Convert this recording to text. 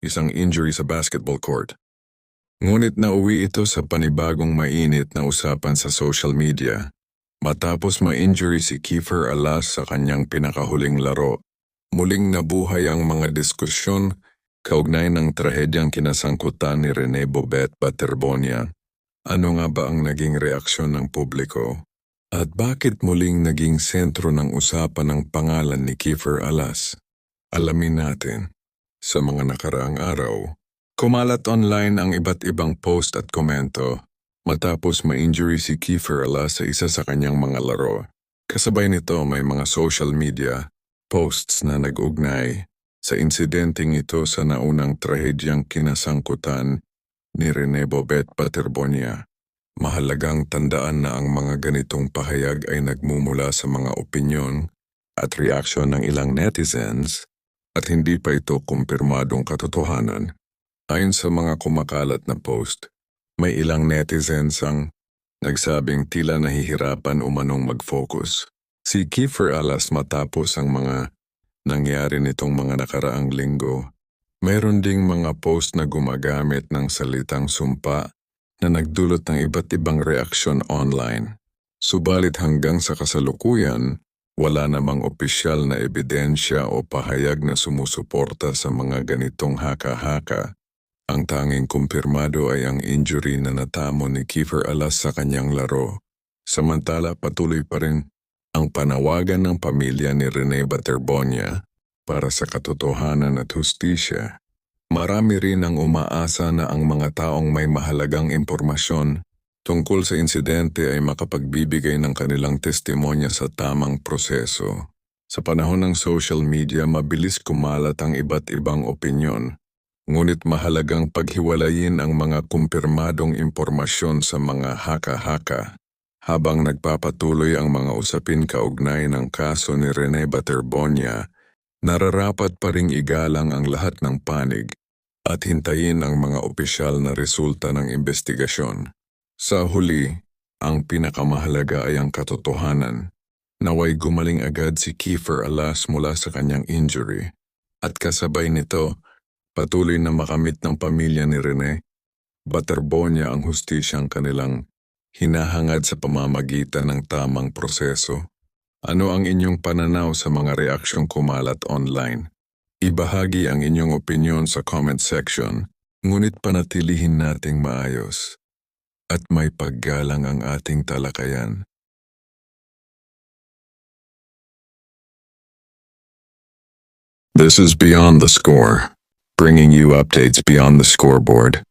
isang injury sa basketball court. Ngunit nauwi ito sa panibagong mainit na usapan sa social media. Matapos ma-injury si Kiefer Alas sa kanyang pinakahuling laro, muling nabuhay ang mga diskusyon kaugnay ng trahedyang kinasangkutan ni Rene Bobet Baterbonia. Ano nga ba ang naging reaksyon ng publiko? At bakit muling naging sentro ng usapan ang pangalan ni Kiefer Alas? Alamin natin. Sa mga nakaraang araw, kumalat online ang iba't ibang post at komento matapos ma-injury si Kiefer Alas sa isa sa kanyang mga laro. Kasabay nito may mga social media posts na nag-ugnay sa insidenteng ito sa naunang trahedyang kinasangkutan ni Rene Bobet Baterbonia. Mahalagang tandaan na ang mga ganitong pahayag ay nagmumula sa mga opinyon at reaksyon ng ilang netizens at hindi pa ito kumpirmadong katotohanan. Ayon sa mga kumakalat na post, may ilang netizens ang nagsabing tila nahihirapan umanong mag-focus si Kiefer Alas matapos ang mga nangyari nitong mga nakaraang linggo. Mayroon ding mga post na gumagamit ng salitang sumpa na nagdulot ng iba't ibang reaksyon online. Subalit hanggang sa kasalukuyan, wala namang opisyal na ebidensya o pahayag na sumusuporta sa mga ganitong haka-haka. Ang tanging kumpirmado ay ang injury na natamo ni Kiefer Alas sa kanyang laro. Samantala patuloy pa rin ang panawagan ng pamilya ni Rene Baterbonia para sa katotohanan at hustisya. Marami rin ang umaasa na ang mga taong may mahalagang impormasyon tungkol sa insidente ay makapagbibigay ng kanilang testimonya sa tamang proseso. Sa panahon ng social media, mabilis kumalat ang iba't ibang opinyon. Ngunit mahalagang paghiwalayin ang mga kumpirmadong impormasyon sa mga haka-haka. Habang nagpapatuloy ang mga usapin kaugnay ng kaso ni Rene Baterbonia, nararapat pa ring igalang ang lahat ng panig at hintayin ang mga opisyal na resulta ng investigasyon. Sa huli, ang pinakamahalaga ay ang katotohanan. Naway gumaling agad si Kiefer Alas mula sa kanyang injury. At kasabay nito, patuloy na makamit ng pamilya ni Rene Baterbonia ang hustisyang kanilang hinahangad sa pamamagitan ng tamang proseso. Ano ang inyong pananaw sa mga reaksyong kumalat online? Ibahagi ang inyong opinyon sa comment section, ngunit panatilihin nating maayos at may paggalang ang ating talakayan. This is Beyond the Score, bringing you updates beyond the scoreboard.